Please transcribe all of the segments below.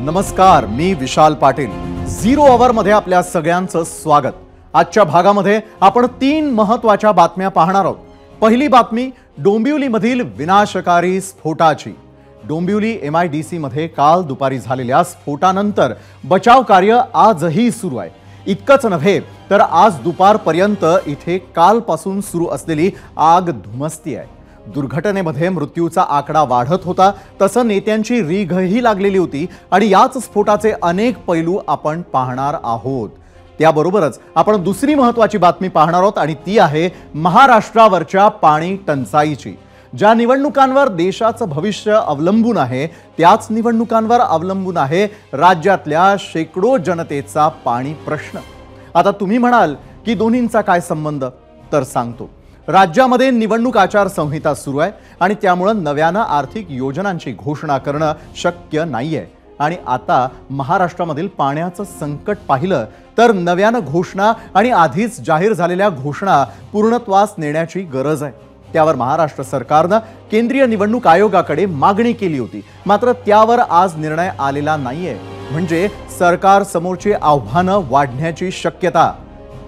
नमस्कार, मी Vishal Patil. Zero our मध्ये आपल्या सगळ्यांचं स्वागत। आजच्या भागामध्ये आपण 3 महत्त्वाच्या बातम्या पाहणार आहोत। पहिली बातमी डोंबिवलीमधील विनाशकारी स्फोटाची। डोंबिवली MIDC मध्ये काल दुपारी झालेल्या स्फोटानंतर बचाव कार्य आजही सुरू आहे। इतकंच नव्हे तर आज दुपारपर्यंत इथे कालपासून सुरू असलेली आग धुमसती आहे। दुर्घटनेमध्ये मृत्यूचा आकडा वाढत होता, तसं नेत्यांची रीघही लागलेली होती आणि याच स्फोटाचे अनेक पैलू आपण पाहणार आहोत। त्याबरोबरच आपण दुसरी महत्त्वाची बातमी पाहणार आहोत आणि ती आहे महाराष्ट्रावरच्या पाणी टंचाईची। ज्या निवडणुकांवर देशाचं भविष्य अवलंबून आहे, त्याच निवडणुकांवर अवलंबून आहे राज्यातल्या शेकडो जनतेचा पाणी प्रश्न। आता तुम्ही म्हणाल की दोन्हींचा काय संबंध, तर सांगतो। राज्यामध्ये निवडणूक आचारसंहिता सुरू आहे आणि त्यामुळे नव्यानं आर्थिक योजनांची घोषणा करणं शक्य नाहीये आणि आता महाराष्ट्रामधील पाण्याचं संकट पाहिलं तर नव्यानं घोषणा आणि आधीच जाहीर झालेल्या घोषणा पूर्णत्वास नेण्याची गरज आहे। त्यावर महाराष्ट्र सरकारनं केंद्रीय निवडणूक आयोगाकडे मागणी केली होती, मात्र त्यावर आज निर्णय आलेला नाहीये। म्हणजे सरकार समोरची आव्हानं वाढण्याची शक्यता।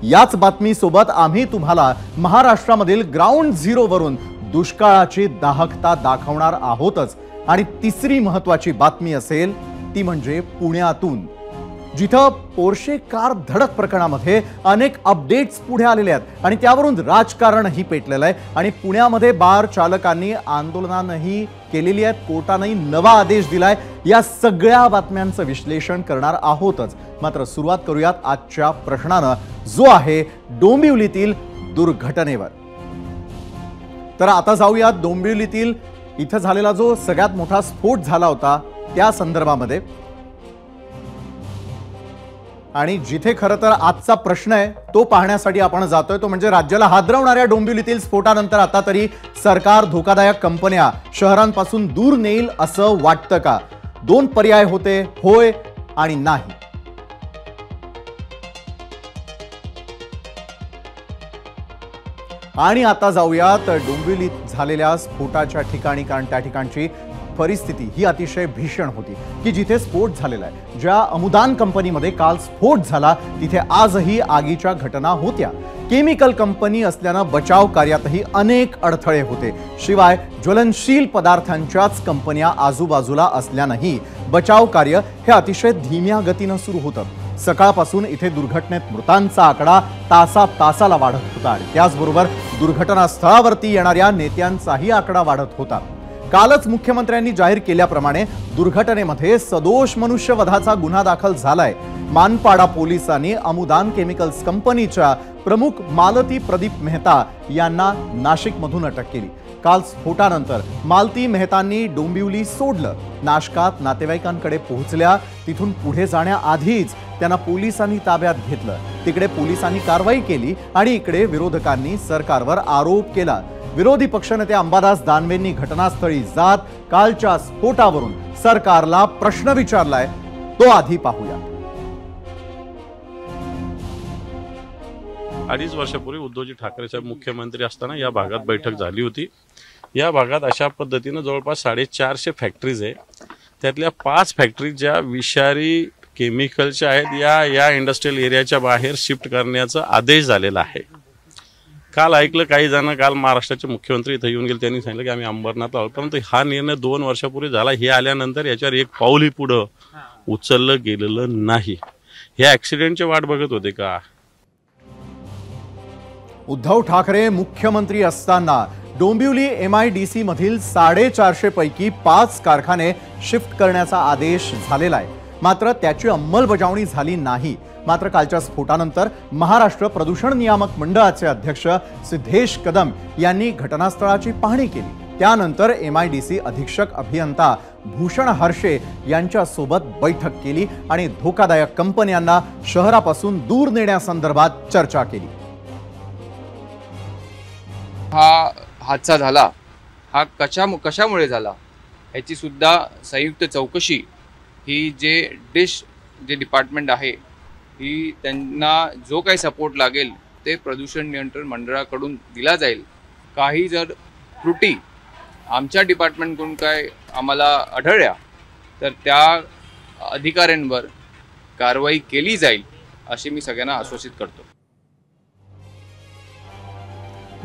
याच बातमीसोबत आम्ही तुम्हाला महाराष्ट्रामधील ग्राउंड झिरो वरून दुष्काळाची दाहकता दाखवणार आहोतच। आणि तिसरी महत्त्वाची बातमी असेल ती म्हणजे पुण्यातून, जिथं पोर्शे कार धडक प्रकरणामध्ये अनेक अपडेट्स पुढे आलेले आहेत आणि त्यावरून राजकारणही पेटलेलं आहे आणि पुण्यामध्ये बार चालकांनी आंदोलनानंही केलेली आहेत, कोर्टानेही नवा आदेश दिलाय। या सगळ्या बातम्यांचं विश्लेषण करणार आहोतच। मात्र सुरुवात करूयात आजच्या प्रश्नानं, जो आहे डोंबिवलीतील दुर्घटनेवर। तर आता जाऊयात डोंबिवलीतील इथं झालेला जो सगळ्यात मोठा स्फोट झाला होता त्या संदर्भामध्ये। आणि जिथे खरं तर आजचा प्रश्न आहे तो पाहण्यासाठी आपण जातोय, तो म्हणजे राज्याला हादरवणाऱ्या डोंबिवलीतील स्फोटानंतर आता तरी सरकार धोकादायक कंपन्या शहरांपासून दूर नेईल असं वाटतं का? 2 पर्याय होते, होय आणि नाही। आणि आता जाऊयात डोंबिवलीत झालेल्या स्फोटाच्या ठिकाणी, कारण त्या ठिकाणची परिस्थिती ही अतिशय भीषण होती की जिथे स्फोट झालेला आहे। ज्या अमुदान कंपनीमध्ये काल स्फोट झाला तिथे आजही आगीच्या घटना होत्या। केमिकल कंपनी असल्यानं बचाव कार्यातही अनेक अडथळे होते। शिवाय ज्वलनशील पदार्थांच्याच कंपन्या आजूबाजूला असल्यानंही बचाव कार्य हे अतिशय धीम्या गतीनं सुरू होतं। सकाळपासून इथे दुर्घटनेत मृतांचा आकडा तासाला वाढत होता आणि त्याचबरोबर दुर्घटनास्थळावरती येणाऱ्या नेत्यांचाही आकडा वाढत होता। कालच मुख्यमंत्र्यांनी जाहीर केल्याप्रमाणे दुर्घटनेमध्ये सदोष मनुष्यवधाचा गुन्हा दाखल झालाय। मानपाडा पोलिसांनी अमुदान केमिकल्स कंपनीच्या प्रमुख मालती प्रदीप मेहता यांना नाशिकमधून अटक केली। काल स्फोटानंतर मालती मेहतांनी डोंबिवली सोडलं, नाशकात नातेवाईकांकडे पोहोचल्या। तिथून पुढे जाण्याआधीच त्यांना पोलिसांनी ताब्यात घेतलं। तिकडे पोलिसांनी कारवाई केली आणि इकडे विरोधकांनी सरकारवर आरोप केला। विरोधी पक्षनेते अंबादास दानवेंनी घटनास्थळी जात कालच्या स्फोटावरून सरकारला प्रश्न विचारलाय, तो आधी पाहूया। 2.5 वर्षापूर्वी उद्धवजी ठाकरे साहेब मुख्यमंत्री असताना या भागात बैठक झाली होती। या भागात अशा पद्धतीने जवळपास 450 फॅक्टरीज आहे। त्यातल्या 5 फॅक्टरी ज्या विषारी केमिकलच्या आहेत या इंडस्ट्रियल एरियाच्या बाहेर शिफ्ट करण्याचा आदेश झालेला आहे। काल ऐकलं काही जण, काल महाराष्ट्राचे मुख्यमंत्री इथे येऊन गेले, त्यांनी सांगितलं की आम्ही अंबरनाथला आहोत, परंतु हा निर्णय 2 वर्षापूर्वी झाला। हे आल्यानंतर याच्यावर एक पाऊलही पुढे उचललं गेलेलं नाही। हे ऍक्सिडेंटची वाट बघत होते का? उद्धव ठाकरे मुख्यमंत्री असताना डोंबिवली MIDC मधील 450 पैकी 5 कारखाने शिफ्ट करण्याचा आदेश झालेला आहे, मात्र त्याची अंमलबजावणी झाली नाही। मात्र कालच्या स्फोटानंतर महाराष्ट्र प्रदूषण नियामक मंडळाचे अध्यक्ष सिद्धेश कदम यांनी घटनास्थळाची पाहणी केली। त्यानंतर MIDC अधीक्षक अभियंता भूषण हर्षे यांच्यासोबत बैठक केली आणि धोकादायक कंपन्यांना शहरापासून दूर नेण्यासंदर्भात चर्चा केली। हा हादसा झाला, हा कशामुळे झाला याची सुद्धा संयुक्त चौकशी ही जे डिपार्टमेंट आहे ही त्यांना जो काही सपोर्ट लागेल ते प्रदूषण नियंत्रण मंडळाकडून दिला जाईल। काही जर त्रुटी आमच्या डिपार्टमेंटकडून काय आम्हाला आढळल्या तर त्या अधिकाऱ्यांवर कारवाई केली जाईल अशी मी सगळ्यांना आश्वासित करतो.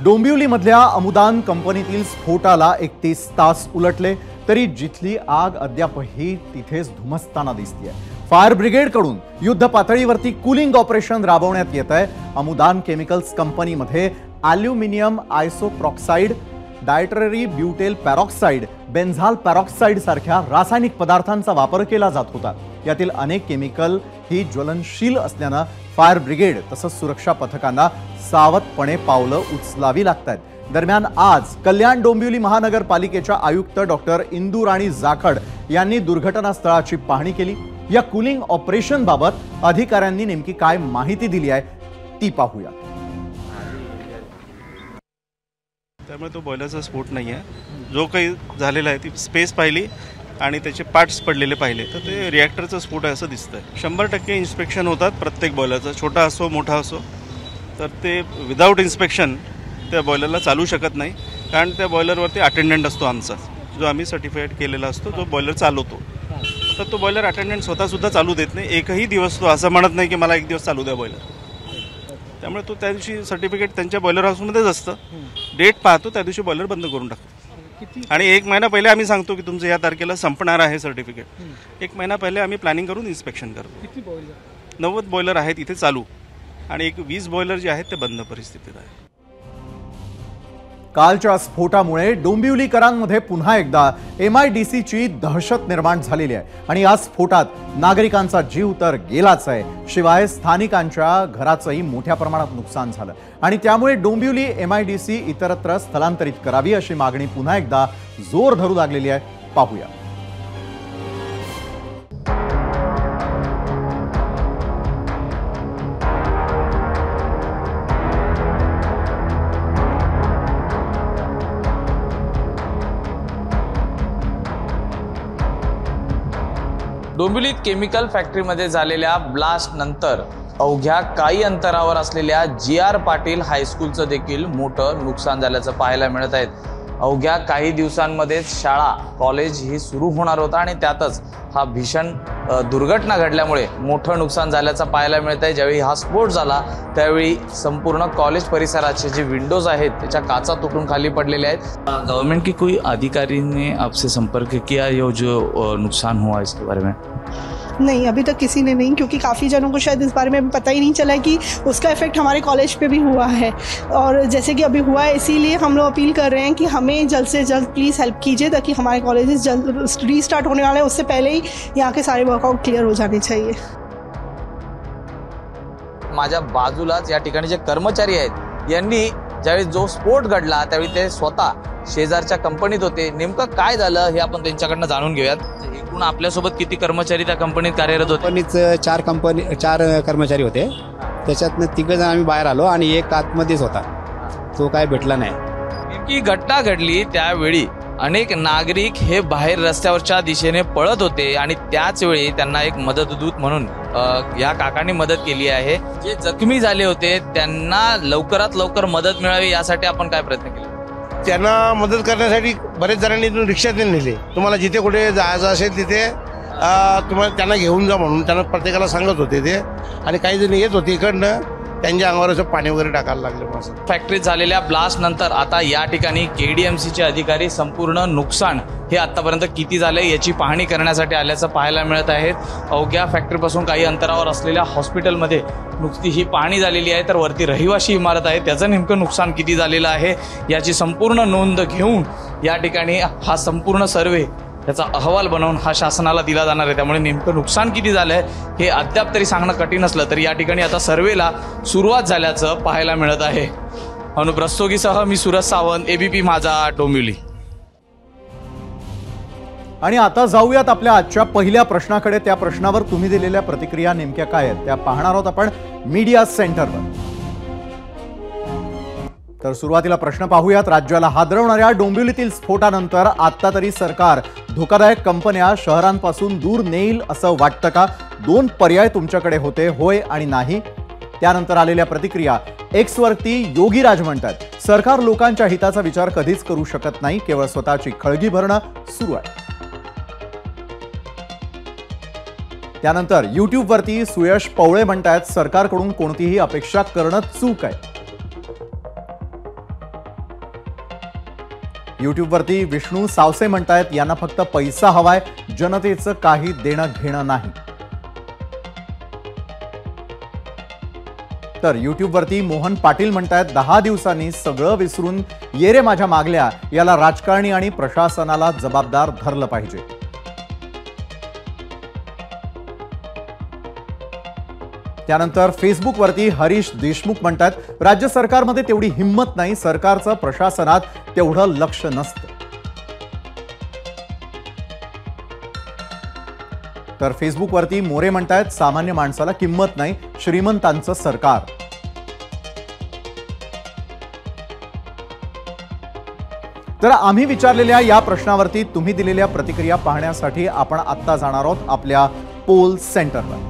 डोंबिवलीमधल्या अमुदान कंपनीतील स्फोटाला 31 तास उलटले तरी जिथली आग अद्यापही तिथेच धुमसताना दिसतेय. फायर ब्रिगेडकडून युद्ध पातळीवरती कूलिंग ऑपरेशन राबवण्यात येत आहे. अमुदान केमिकल्स कंपनीमध्ये ॲल्युमिनियम आयसोप्रॉक्साइड, डायट्ररी ब्युटेल पॅरॉक्साइड, बेन्झाल पॅरॉक्साइड सारख्या रासायनिक पदार्थांचा वापर केला जात होता. यातील अनेक केमिकल ही ज्वलनशील असल्यानं फायर ब्रिगेड तसंच सुरक्षा पथकांना सावधपणे पावलं उचलावी लागतात. दरम्यान आज कल्याण डोंबिवली महानगरपालिकेच्या आयुक्त डॉक्टर इंदू राणी जाखड यांनी दुर्घटनास्थळाची पाहणी केली. या कूलिंग ऑपरेशन बाबत अधिकाऱ्यांनी नेमकी काय माहिती दिली आहे ती पाहूया. त्यामुळे तो बॉयलरचा स्फोट नाही आहे. जो काही झालेला आहे ती स्पेस पाहिली आणि त्याचे पार्ट्स पडलेले पाहिले तर ते रिॲक्टरचा स्फोट आहे असं दिसतंय. 100% इन्स्पेक्शन होतात प्रत्येक बॉयलरचा, छोटा असो मोठा असो. तर ते विदाऊट इन्स्पेक्शन त्या बॉयलरला चालू शकत नाही, कारण त्या बॉयलरवरती अटेंडंट असतो आमचा, जो आम्ही सर्टिफाईड केलेला असतो, जो बॉयलर चालवतो. तर तो बॉयलर अटेंडंट स्वतःसुद्धा चालू देत नाही. एकही दिवस तो असं म्हणत नाही की मला एक दिवस चालू द्या बॉयलर. त्यामुळे तो त्या दिवशी सर्टिफिकेट त्यांच्या बॉयलर हाऊसमध्येच असतं. डेट पाहतो, त्या दिवशी बॉयलर बंद करून टाकतो. आणि 1 महिना पहिले आम्ही सांगतो की तुमचं या तारखेला संपणार आहे सर्टिफिकेट. 1 महिना पहिले आम्ही प्लॅनिंग करून इन्स्पेक्शन करतो. किती बॉयलर? 90 बॉयलर आहेत इथे चालू आणि एक 20 बॉयलर जे आहेत ते बंद परिस्थितीत आहे. कालच्या स्फोटामुळे डोंबिवलीकरांमध्ये पुन्हा एकदा MIDCची दहशत निर्माण झालेली आहे आणि या स्फोटात नागरिकांचा जीव तर गेलाच आहे, शिवाय स्थानिकांच्या घराचंही मोठ्या प्रमाणात नुकसान झालं आणि त्यामुळे डोंबिवली MIDC इतरत्र स्थलांतरित करावी अशी मागणी पुन्हा एकदा जोर धरू लागलेली आहे. पाहूया. डोंबिवलीत केमिकल फॅक्टरीमध्ये झालेल्या ब्लास्ट नंतर अवघ्या काही अंतरावर असलेल्या GR पाटील हायस्कूलचं देखील मोठं नुकसान झाल्याचं पाहायला मिळत आहे. अवघ्या काही दिवसांमध्येच शाळा कॉलेज ही सुरू होणार होता आणि त्यातच हा भीषण दुर्घटना घडल्यामुळे मोठं नुकसान झाल्याचं पाहायला मिळत आहे. ज्यावेळी हा स्फोट झाला त्यावेळी संपूर्ण कॉलेज परिसराचे जे विंडोज आहेत त्याच्या काचा तुटून खाली पडलेल्या आहेत. गवर्नमेंट की कोई अधिकारी ने आपसे संपर्क किया ये जो नुकसान हुआ इसके बारे में? नहीं, अभी तक किसी ने नहीं, क्योंकि काफ़ी जनों को शायद इस बारे में पता ही नहीं चला कि उसका इफेक्ट हमारे कॉलेज पे भी हुआ है. और जैसे कि अभी हुआ है, इसीलिए हम लोग अपील कर रहे हैं कि हमें जल्द से जल्द प्लीज़ हेल्प कीजिए ताकि हमारे कॉलेजेस जल्द रीस्टार्ट होने वाले हैं, उससे पहले ही यहाँ के सारे वर्कआउट क्लियर हो जाने चाहिए. माझ्या बाजूलाच या ठिकाणी जे कर्मचारी आहेत यांनी ज्यावेळी जो स्फोट घडला त्यावेळी ते स्वतः शेजारच्या कंपनीत होते. नेमकं काय झालं हे आपण त्यांच्याकडनं जाणून घेऊयात. एकूण आपल्यासोबत किती कर्मचारी त्या कंपनीत कार्यरत होते? कंपनीत 4 कर्मचारी होते. त्याच्यातनं 3 जण आम्ही बाहेर आलो आणि एक आतमध्येच होता, तो काय भेटला नाही. नेमकी घटना घडली त्यावेळी अनेक नागरिक हे बाहेर रस्त्यावरच्या दिशेने पळत होते आणि त्याच वेळी त्यांना एक मदतदूत म्हणून या काकांनी मदत केली आहे. जे जखमी झाले होते त्यांना लवकरात लवकर मदत मिळावी यासाठी आपण काय प्रयत्न केले? त्यांना मदत करण्यासाठी बरेच जणांनी रिक्षात नेले. तुम्हाला जिथे कुठे जायचं असेल तिथे तुम्हाला त्यांना घेऊन जा म्हणून त्यांना प्रत्येकाला सांगत होते ते. आणि काही जण येत होते इकडनं, त्यांच्या अंगावर असं पाणी वगैरे टाकायला लागले. फॅक्टरीत झालेल्या ब्लास्ट नंतर आता या ठिकाणी KDMCचे अधिकारी संपूर्ण नुकसान हे आतापर्यंत किती झाले याची पाहणी करण्यासाठी आल्याचं पाहायला मिळत आहे. अवघ्या फॅक्टरीपासून काही अंतरावर असलेल्या हॉस्पिटलमध्ये नुकती ही पाहणी झालेली आहे, तर वरती रहिवाशी इमारत आहे त्याचं नेमकं नुकसान किती झालेलं आहे याची संपूर्ण नोंद घेऊन या ठिकाणी हा संपूर्ण सर्वे याचा अहवाल बनवून हा शासनाला दिला जाणार आहे. त्यामुळे नेमकं नुकसान किती झालंय हे अद्याप तरी सांगणं कठीण असलं तरी या ठिकाणी आता सर्वेला सुरुवात झाल्याचं पाहायला मिळत आहे. अनुप रस्तोगीसह मी सूरज सावंत, ABP माझा, डोंबिवली. आणि आता जाऊयात आपल्या आजच्या पहिल्या प्रश्नाकडे. त्या प्रश्नावर तुम्ही दिलेल्या प्रतिक्रिया नेमक्या काय आहेत त्या पाहणार आहोत आपण मीडिया सेंटरवर. तर सुरुवातीला प्रश्न पाहूयात. राज्याला हादरवणाऱ्या डोंबिवलीतील स्फोटानंतर आता तरी सरकार धोकादायक कंपन्या शहरांपासून दूर नेईल असं वाटतं का? 2 पर्याय तुमच्याकडे होते, होय आणि नाही. त्यानंतर आलेल्या प्रतिक्रिया. X वरती योगीराज म्हणतात, सरकार लोकांच्या हिताचा विचार कधीच करू शकत नाही, केवळ स्वतःची खळगी भरणं सुरू आहे. त्यानंतर युट्यूबवरती सुयश पवळे म्हणतायत सरकारकडून कोणतीही अपेक्षा करणं चूक आहे. युट्यूबवरती विष्णू सावसे म्हणतायत यांना फक्त पैसा हवाय, जनतेचं काही देणं घेणं नाही. तर युट्यूबवरती मोहन पाटील म्हणतायत 10 दिवसांनी सगळं विसरून ये रे माझ्या मागल्या याला राजकारणी आणि प्रशासनाला जबाबदार धरलं पाहिजे. त्यानंतर फेसबुकवरती हरीश देशमुख म्हणतात राज्य सरकारमध्ये तेवढी हिंमत नाही, सरकारचं प्रशासनात तेवढं लक्ष नसतं. तर फेसबुकवरती मोरे म्हणतायत सामान्य माणसाला किंमत नाही, श्रीमंतांचं सरकार. तर आम्ही विचारलेल्या या प्रश्नावरती तुम्ही दिलेल्या प्रतिक्रिया पाहण्यासाठी आपण आत्ता जाणार आहोत आपल्या पोल सेंटरवर.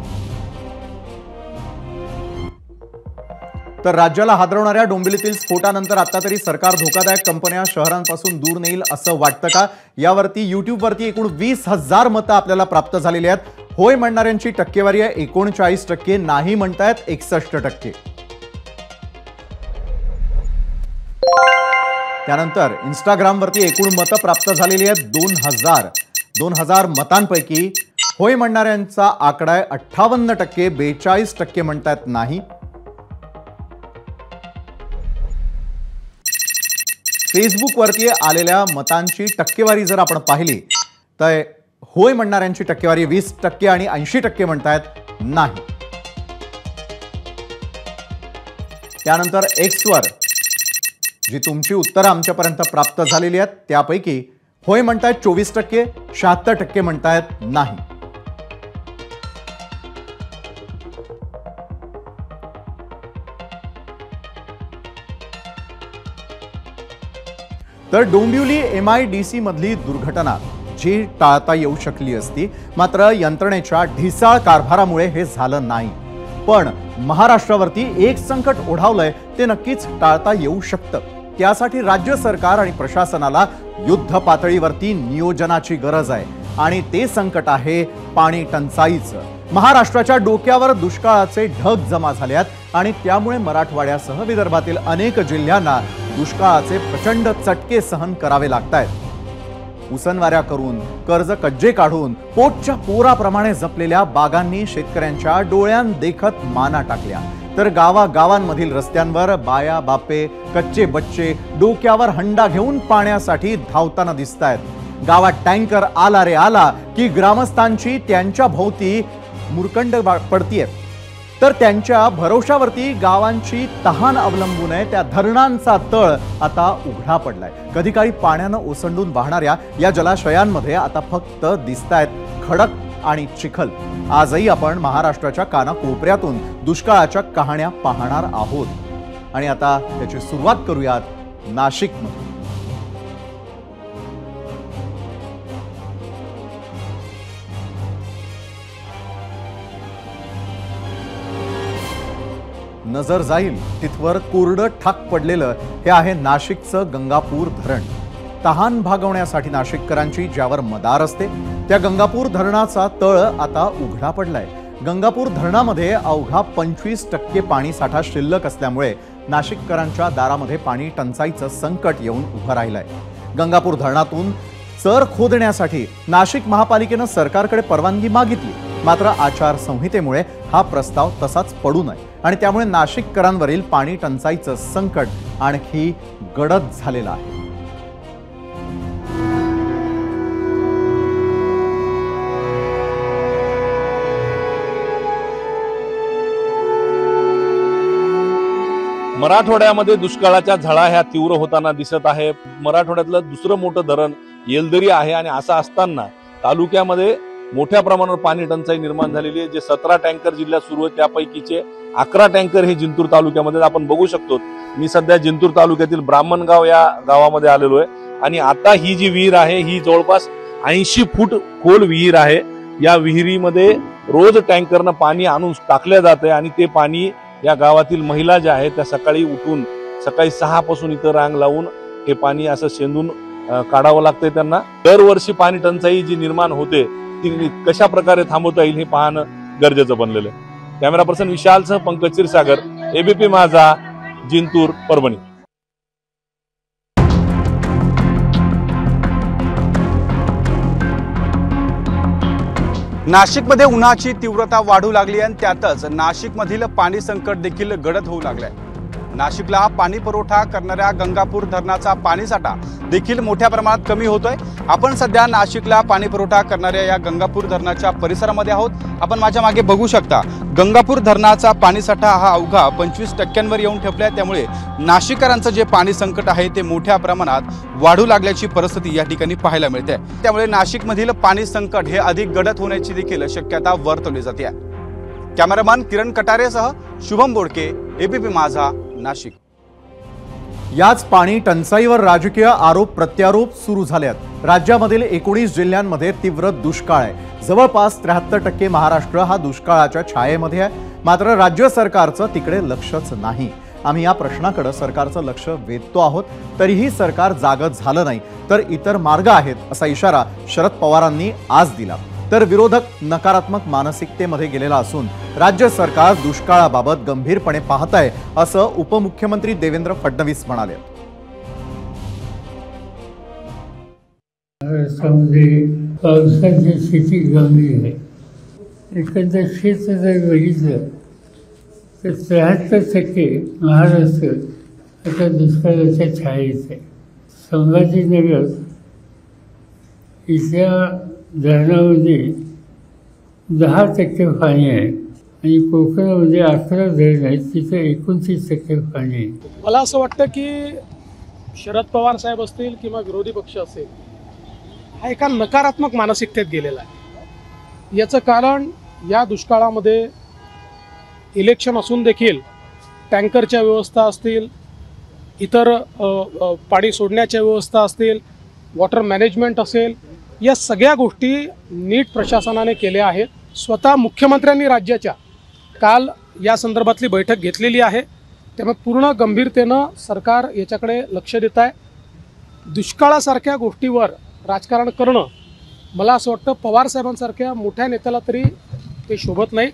तर राज्याला हादरवणाऱ्या डोंबिवलीतील स्फोटानंतर आता तरी सरकार धोकादायक कंपन्या शहरांपासून दूर नेईल असं वाटतं का? यावरती युट्यूबवरती एकूण 20,000 मतं आपल्याला प्राप्त झालेली आहेत. होय म्हणणाऱ्यांची टक्केवारी आहे 39%, नाही म्हणतायत 61%. त्यानंतर इंस्टाग्रामवरती एकूण मतं प्राप्त झालेली आहेत 2,000 मतांपैकी होय म्हणणाऱ्यांचा आकडा आहे 58%, 42% म्हणतायत नाही. फेसबुकवरती आलेल्या मतांची टक्केवारी जर आपण पाहिली तर होय म्हणणाऱ्यांची टक्केवारी 20% आणि 80% म्हणतायत नाही. त्यानंतर एक्सवर जी तुमची उत्तरं आमच्यापर्यंत प्राप्त झालेली आहेत त्यापैकी होय म्हणतायत 24%, 76% म्हणतायत नाही. तर डोंबिवली MIDC मधली दुर्घटना जी टाळता येऊ शकली असती, मात्र यंत्रणेच्या ढिसाळ कारभारामुळे हे झालं नाही. पण महाराष्ट्रावरती एक संकट ओढावलंय ते नक्कीच टाळता येऊ शकतं. त्यासाठी राज्य सरकार आणि प्रशासनाला युद्ध पातळीवरती नियोजनाची गरज आहे आणि ते संकट आहे पाणी टंचाईचं. महाराष्ट्राच्या डोक्यावर दुष्काळाचे ढग जमा झाले आहेत आणि त्यामुळे मराठवाड्यासह विदर्भातील अनेक जिल्ह्यांना दुष्काळाचे प्रचंड चटके सहन करावे लागतायत. उसनवाऱ्या करून कर्ज कज्जे काढून पोटच्या पोराप्रमाणे जपलेल्या बागांनी शेतकऱ्यांच्या डोळ्यां देखत माना टाकल्या. तर गावागावांमधील रस्त्यांवर बाया बापे कच्चे बच्चे डोक्यावर हंडा घेऊन पाण्यासाठी धावताना दिसतायत. गावात टँकर आला रे आला की ग्रामस्थांची त्यांच्या भोवती मुरकंड पडतीये. तर त्यांच्या भरोशावरती गावांची तहान अवलंबून आहे. त्या धरणांचा तळ आता उघडा पडलाय. कधी काळी पाण्यानं ओसंडून वाहणाऱ्या या जलाशयांमध्ये आता फक्त दिसतायत खडक आणि चिखल. आजही आपण महाराष्ट्राच्या कानाकोपऱ्यातून दुष्काळाच्या कहाण्या पाहणार आहोत आणि आता त्याची सुरुवात करूयात नाशिकमध्ये. नजर जाईल तिथवर कोरडं ठाक पडलेलं हे आहे नाशिकचं गंगापूर धरण. तहान भागवण्यासाठी नाशिककरांची ज्यावर मदार असते त्या गंगापूर धरणाचा तळ आता उघडा पडलाय. गंगापूर धरणामध्ये अवघा 25% पाणी साठा शिल्लक असल्यामुळे नाशिककरांच्या दारामध्ये पाणी टंचाईचं संकट येऊन उभं राहिलंय. गंगापूर धरणातून चर खोदण्यासाठी नाशिक महापालिकेनं सरकारकडे परवानगी मागितली, मात्र आचारसंहितेमुळे हा प्रस्ताव तसाच पडू नये आणि त्यामुळे नाशिककरांवरील पाणी टंचाईचं संकट आणखी गडद झालेलं आहे. मराठवाड्यामध्ये दुष्काळाच्या झळा ह्या तीव्र होताना दिसत आहे. मराठवाड्यातलं दुसरं मोठं धरण येलदरी आहे आणि असं असताना तालुक्यामध्ये मोठ्या प्रमाणावर पाणी टंचाई निर्माण झालेली आहे. जे 17 टँकर जिल्ह्यात सुरू आहेत त्यापैकीचे 11 टँकर हे जिंतूर तालुक्यामध्ये आपण बघू शकतो. मी सध्या जिंतूर तालुक्यातील ब्राह्मणगाव या गावामध्ये आलेलो आहे आणि आता ही जी विहीर आहे ही जवळपास 80 फूट खोल विहीर आहे. या विहिरीमध्ये रोज टँकरनं पाणी आणून टाकलं जातंय आणि ते पाणी या गावातील महिला ज्या आहेत त्या सकाळी उठून सकाळी 6 पासून इथं रांग लावून हे पाणी असं शेंदून काढावं लागतंय त्यांना. दरवर्षी पाणी टंचाई जी निर्माण होते ती कशा प्रकारे थांबवता येईल हे पाहणं गरजेचं बनलेलं आहे। कॅमेरा पर्सन विशालसह पंकज क्षीरसागर, एबीपी माझा, जिंतूर, परभणी। नाशिकमध्ये उन्हाची तीव्रता वाढू लागली आणि त्यातच नाशिकमधील पाणी संकट देखील गडद होऊ लागलंय। नाशिकला पाणी पुरवठा करणाऱ्या गंगापूर धरणाचा पाणीसाठा देखील मोठ्या प्रमाणात कमी होतोय। आपण सध्या नाशिकला पाणी पुरवठा करणाऱ्या या गंगापूर धरणाच्या परिसरामध्ये आहोत। आपण माझ्या मागे बघू शकता, गंगापूर धरणाचा पाणीसाठा हा अवघा 25% येऊन ठेपलाय। त्यामुळे नाशिककरांचं जे पाणी संकट आहे ते मोठ्या प्रमाणात वाढू लागल्याची परिस्थिती या ठिकाणी पाहायला मिळते। त्यामुळे नाशिकमधील पाणी संकट हे अधिक गडद होण्याची देखील शक्यता वर्तवली जाते। कॅमेरामॅन किरण कटारेसह शुभम बोडके, एबीपी माझा, नाशिक। याच पाणी टंचाईवर राजकीय आरोप प्रत्यारोप सुरू झाले आहेत। राज्यामधील 19 जिल्ह्यांमध्ये तीव्र दुष्काळ आहे। जवळपास 73% महाराष्ट्र हा दुष्काळाच्या छायेमध्ये आहे। मात्र राज्य सरकारचं तिकडे लक्षच नाही। आम्ही या प्रश्नाकडे सरकारचं लक्ष वेधतो आहोत, तरीही सरकार जागत झालं नाही तर इतर मार्ग आहेत असा इशारा शरद पवारांनी आज दिला। तर विरोधक नकारात्मक मानसिकतेमध्ये गेलेला असून राज्य सरकार दुष्काळाबाबत गंभीरपणे पाहत आहे असं उपमुख्यमंत्री देवेंद्र फडणवीस म्हणाले। पावसाची स्थिती गंभीर आहे। एकंदर क्षेत्र जर बघितलं तर 73% महाराष्ट्र आता दुष्काळाच्या छायेत आहे। संभाजीनगर इथल्या धरणामध्ये 10% पाणी आहे आणि कोकणामध्ये 11 धरण आहेत, तिथे 29% पाणी आहे। मला असं वाटतं की शरद पवार साहेब असतील किंवा विरोधी पक्ष असेल, हा एका नकारात्मक मानसिकतेत गेलेला आहे। याचं कारण या दुष्काळामध्ये इलेक्शन असून देखील टँकरच्या व्यवस्था असतील, इतर पाणी सोडण्याच्या व्यवस्था असतील, वॉटर मॅनेजमेंट असेल, या सगळ्या गोष्टी नीट प्रशासनाने केल्या आहेत। स्वतः मुख्यमंत्र्यांनी राज्याच्या काल या संदर्भातली बैठक घेतलेली आहे। त्यामुळे पूर्ण गंभीरतेनं सरकार याच्याकडे लक्ष देत आहे। दुष्काळासारख्या गोष्टीवर राजकारण करणं मला असं वाटतं पवार साहेबांसारख्या मोठ्या नेत्याला तरी ते शोभत नाही।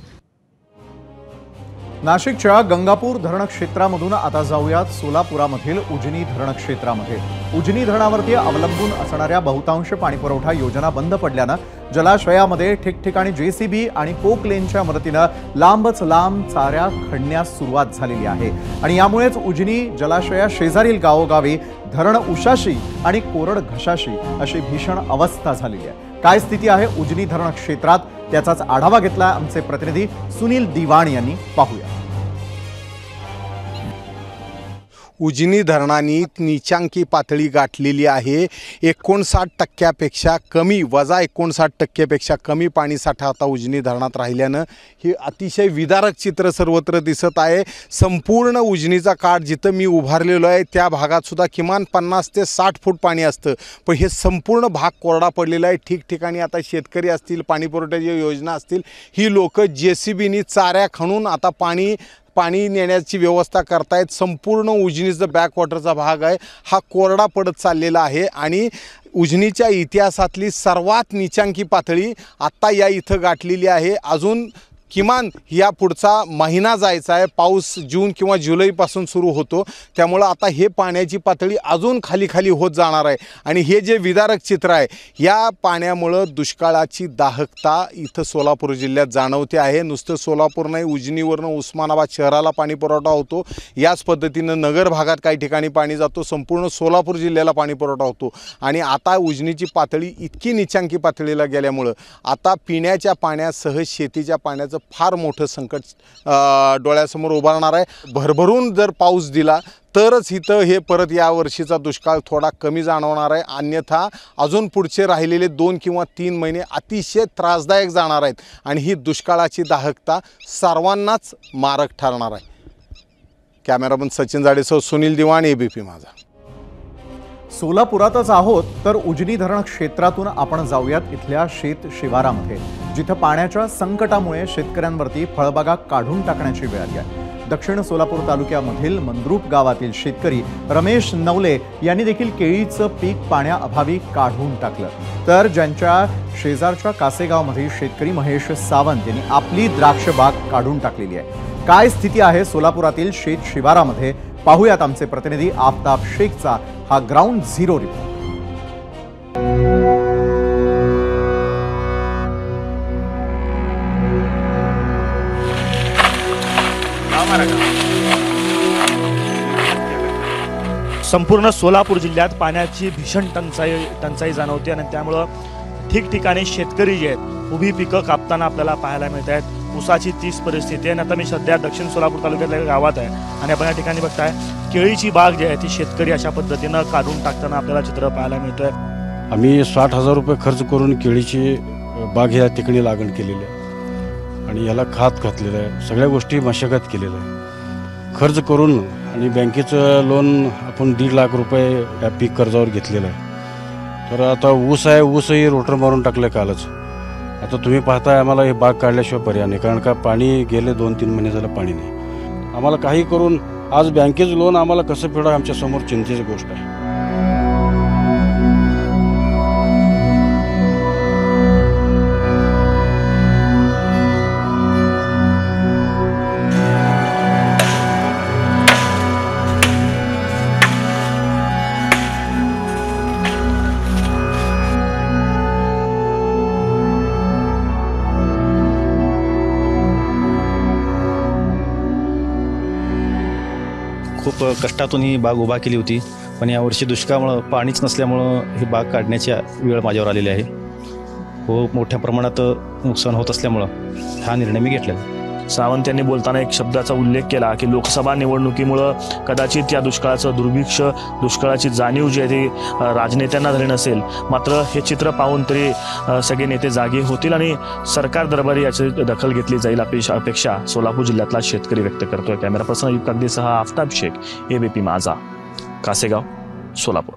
नाशिकच्या गंगापूर धरण क्षेत्रामधून आता जाऊयात सोलापुरामधील उजनी धरण क्षेत्रामध्ये। उजनी धरणावरती अवलंबून असणाऱ्या बहुतांश पाणीपुरवठा योजना बंद पडल्यानं जलाशयामध्ये ठिकठिकाणी JCB आणि पोकलेनच्या मदतीनं लांबच लांब चाऱ्या खणण्यास सुरुवात झालेली आहे आणि यामुळेच उजनी जलाशया शेजारील गावोगावी धरण उशाशी आणि कोरड घशाशी अशी भीषण अवस्था झालेली आहे। काय स्थिती आहे उजनी धरण क्षेत्रात त्याचाच आढावा घेतला आमचे प्रतिनिधी सुनील दिवाण यांनी। पाहूया। उजनी धरणाने नीचांकी पातळी गाठलेली आहे। 59% कमी, वजा 59% कमी पाणीसाठा आता उजनी धरणात राहिल्यानं हे अतिशय विदारक चित्र सर्वत्र दिसत आहे। संपूर्ण उजनीचा काठ जिथं मी उभारलेलो आहे त्या भागात सुद्धा किमान 50 ते 60 फूट पाणी असतं, पण हे संपूर्ण भाग कोरडा पडलेला आहे। ठिकठिकाणी आता शेतकरी असतील, पाणी पुरवठ्याची योजना असतील, ही लोक JCBनी चाऱ्या खणून आता पाणी नेण्याची व्यवस्था करतायत। संपूर्ण उजनीचा बॅकवॉटरचा भाग आहे हा कोरडा पडत चाललेला आहे आणि उजनीच्या इतिहासातली सर्वात नीचांकी पातळी आत्ता या इथं गाठलेली आहे। अजून किमान या पुढचा महिना जायचा आहे। पाऊस जून किंवा जुलैपासून सुरू होतो, त्यामुळं आता हे पाण्याची पातळी अजून खाली खाली होत जाणार आहे आणि हे जे विदारक चित्र आहे या पाण्यामुळं दुष्काळाची दाहकता इथं सोलापूर जिल्ह्यात जाणवते आहे। नुसतं सोलापूर नाही, उजनीवरनं उस्मानाबाद शहराला पाणी पुरवठा होतो, याच पद्धतीनं नगर भागात काही ठिकाणी पाणी जातो, संपूर्ण सोलापूर जिल्ह्याला पाणी पुरवठा होतो आणि आता उजनीची पातळी इतकी नीचांकी पातळीला गेल्यामुळं आता पिण्याच्या पाण्यासह शेतीच्या पाण्याचं फार मोठं संकट डोळ्यासमोर उभारणार आहे। भरभरून जर पाऊस दिला तरच इथं हे परत या वर्षीचा दुष्काळ थोडा कमी जाणवणार आहे, अन्यथा अजून पुढचे राहिलेले 2 किंवा 3 महिने अतिशय त्रासदायक जाणार आहेत आणि ही दुष्काळाची दाहकता सर्वांनाच मारक ठरणार आहे। कॅमेरामन सचिन जाडेसह सुनील दिवाण, एबीपी माझा। सोलापुरातच आहोत तर उजनी धरण क्षेत्रातून आपण जाऊयात इथल्या शेत शिवारामध्ये, जिथं पाण्याच्या संकटामुळे शेतकऱ्यांवरती फळबागा काढून टाकण्याची वेळ आली आहे। दक्षिण सोलापूर तालुक्यामधील मंद्रुप गावातील शेतकरी रमेश नवले यांनी देखील केळीचं पीक पाण्याअभावी काढून टाकलं, तर ज्यांच्या शेजारच्या कासेगावमधील शेतकरी महेश सावंत यांनी आपली द्राक्ष बाग काढून टाकलेली आहे। काय स्थिती आहे सोलापुरातील शेत शिवारामध्ये, पाहूयात आमचे प्रतिनिधी आफताब शेखचा हा ग्राउंड झिरो रिपोर्ट। संपूर्ण सोलापूर जिल्ह्यात पाण्याची भीषण टंचाई जाणवते आणि त्यामुळं ठिकठिकाणी शेतकरी जे आहेत उभी पिकं कापताना आपल्याला पाहायला मिळत आहेत। ऊसाची तीच परिस्थिती आहे। आता मी सध्या दक्षिण सोलापूर तालुक्यातल्या गावात आहे आणि आपण या ठिकाणी बघताय केळीची बाग जी आहे ती शेतकरी अशा पद्धतीनं काढून टाकताना आपल्याला चित्र पाहायला मिळतोय। आम्ही 60,000 रुपये खर्च करून केळीची बाग या ठिकाणी लागण केलेली आहे आणि याला खत घातलेलं आहे, सगळ्या गोष्टी मशागत केलेल्या आहे। खर्च करून आणि बँकेचं लोन आपण 1.5 लाख रुपये या पीक कर्जावर घेतलेलं आहे। तर आता ऊस आहे, ऊसही रोटर मारून टाकलं कालच। आता तुम्ही पाहताय आम्हाला हे बाग काढल्याशिवाय पर्याय नाही, कारण का पाणी गेले 2-3 महिने झालं पाणी नाही। आम्हाला काही करून आज बँकेचं लोन आम्हाला कसं फेडावं आमच्यासमोर चिंतेची गोष्ट आहे। खूप कष्टातून ही बाग उभा केली होती, पण यावर्षी दुष्काळामुळं पाणीच नसल्यामुळं ही बाग काढण्याची वेळ माझ्यावर आलेली आहे। खूप मोठ्या प्रमाणात नुकसान होत असल्यामुळं हा निर्णय मी घेतलेला। सावंत यांनी बोलताना एक शब्दाचा उल्लेख केला की लोकसभा निवडणुकीमुळं कदाचित या दुष्काळाचं दुर्भिक्ष, दुष्काळाची जाणीव जी आहे ती राजनेत्यांना झाली नसेल, मात्र हे चित्र पाहून तरी सगळे नेते जागे होतील आणि सरकार दरबारी याची दखल घेतली जाईल अपेक्षा सोलापूर जिल्ह्यातला शेतकरी व्यक्त करतोय। कॅमेरा पर्सन अयूब कागदेसह आफताब शेख, ABP माझा, कासेगाव, सोलापूर।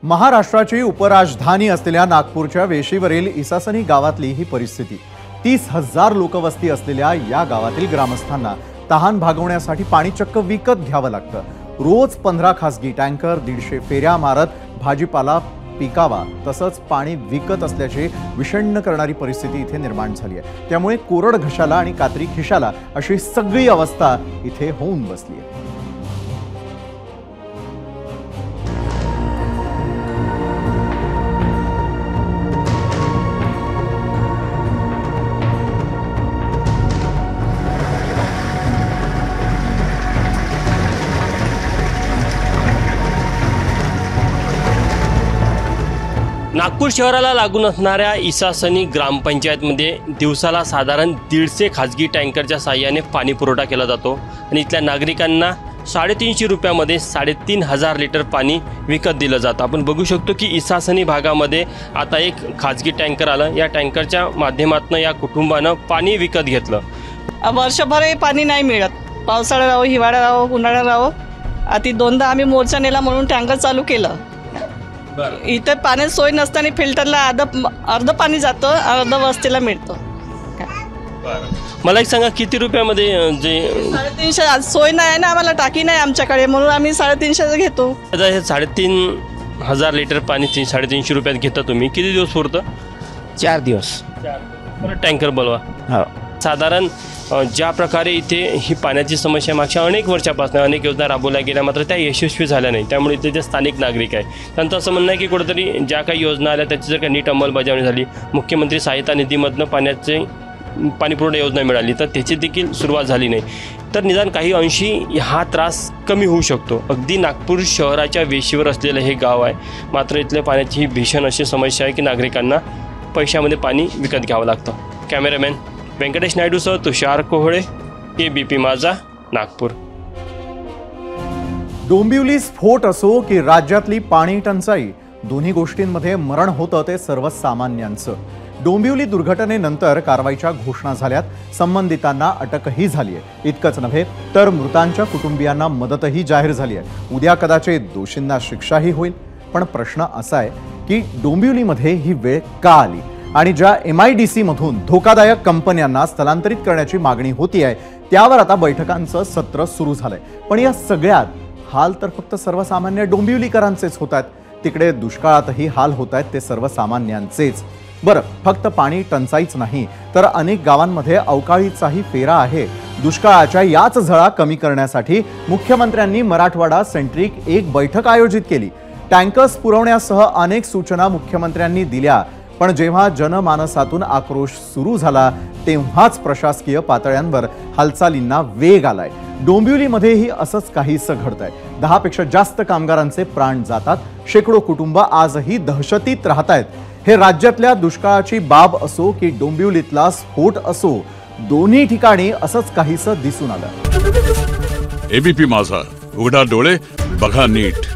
महाराष्ट्राची उपराजधानी असलेल्या नागपूरच्या वेशीवरील इसासनी गावातली ही परिस्थिती। 30,000 लोकवस्ती असलेल्या या गावातील ग्रामस्थांना तहान भागवण्यासाठी पाणी चक्क विकत घ्यावं लागतं। रोज 15 खासगी टँकर 150 फेऱ्या मारत भाजीपाला पिकावा तसंच पाणी विकत असल्याची विषण्ण करणारी परिस्थिती इथे निर्माण झाली आहे। त्यामुळे कोरड घशाला आणि कात्री खिशाला अशी सगळी अवस्था इथे होऊन बसली आहे। नागपूर शहराला लागून असणाऱ्या इसासनी ग्रामपंचायतमध्ये दिवसाला साधारण 150 खाजगी टँकरच्या साहाय्याने पाणी पुरवठा केला जातो आणि इथल्या नागरिकांना 350 रुपयामध्ये 3,500 लिटर पाणी विकत दिलं जातं। आपण बघू शकतो की इसासनी भागामध्ये आता एक खाजगी टँकर आलं, या टँकरच्या माध्यमातून या कुटुंबानं पाणी विकत घेतलं। वर्षभर पाणी नाही मिळत, पावसाळा राहो, हिवाळा राहो, उन्हाळा राहो। आधी 2दा आम्ही मोर्चा नेला म्हणून टँकर चालू केलं। इथे पाण्याची सोय नसताना फिल्टरला अर्ध पाणी जातं, अर्ध वस्तीला मिळतं। मला एक सांगा, किती रुपयामध्ये जे 350 सोय नाही ना, आम्हाला टाकी नाही आमच्याकडे, म्हणून आम्ही 350 घेतो। आता हे 3,500 लिटर पाणी 350 रुपयात घेता तुम्ही, किती दिवस पुरतं? 4 दिवस। परत टँकर बोलवा। साधारण ज्या प्रकारे इथे ही पाण्याची समस्या मागच्या अनेक वर्षापासून अनेक योजना राबवल्या गेल्या, मात्र त्या यशस्वी झाल्या नाही। त्यामुळे इथे जे स्थानिक नागरिक आहे त्यांचं असं म्हणणं आहे की कुठेतरी ज्या काही योजना आल्या त्याची जर काही नीट अंमलबजावणी झाली, मुख्यमंत्री सहायता निधीमधनं पाणी पुरवठा योजना मिळाली तर त्याची देखील सुरुवात झाली नाही, तर निदान काही अंशी हा त्रास कमी होऊ शकतो। अगदी नागपूर शहराच्या वेशीवर असलेलं हे गाव आहे, मात्र इथल्या पाण्याची ही भीषण अशी समस्या आहे की नागरिकांना पैशामध्ये पाणी विकत घ्यावं लागतं। कॅमेरामॅन व्यंकटेश नायडूसह तुषार कोहळे, ABP माझा, नागपूर। डोंबिवली स्फोट असो की राज्यातली पाणी टंचाई, दोन्ही गोष्टींमध्ये मरण होतं ते सर्वसामान्यांचं। डोंबिवली दुर्घटनेनंतर कारवाईच्या घोषणा झाल्यात, संबंधितांना अटकही झाली आहे। इतकंच नव्हे तर मृतांच्या कुटुंबियांना मदतही जाहीर झाली आहे। उद्या कदाचित दोषींना शिक्षाही होईल, पण प्रश्न असा आहे की डोंबिवलीमध्ये ही वेळ का आली? आणि ज्या MIDC मधून धोकादायक कंपन्यांना स्थलांतरित करण्याची मागणी होती आहे त्यावर आता बैठकांचं सत्र सुरू झालंय। पण या सगळ्यात हाल तर फक्त सर्वसामान्य डोंबिवलीकरांचेच होत आहेत। तिकडे दुष्काळातही हाल होत आहेत ते सर्वसामान्यांचेच। बरं, फक्त पाणी टंचाईच नाही तर अनेक गावांमध्ये अवकाळीचाही फेरा आहे। दुष्काळाच्या याच झळा कमी करण्यासाठी मुख्यमंत्र्यांनी मराठवाडा सेंट्रिक एक बैठक आयोजित केली। टँकर्स पुरवण्यासह अनेक सूचना मुख्यमंत्र्यांनी दिल्या, पण जेव्हा जनमानसातून आक्रोश सुरू झाला तेव्हाच प्रशासकीय पातळ्यांवर हालचालींना वेग आलाय। डोंबिवलीमध्येही असंच काहीसं घडतंय। 10 पेक्षा जास्त कामगारांचे प्राण जातात, शेकडो कुटुंब आजही दहशतीत राहतायत। हे राज्यातल्या दुष्काळाची बाब असो की डोंबिवलीतला स्फोट असो, दोन्ही ठिकाणी असंच काहीसं दिसून आलं। ABP माझा, उघडा डोळे बघा नीट।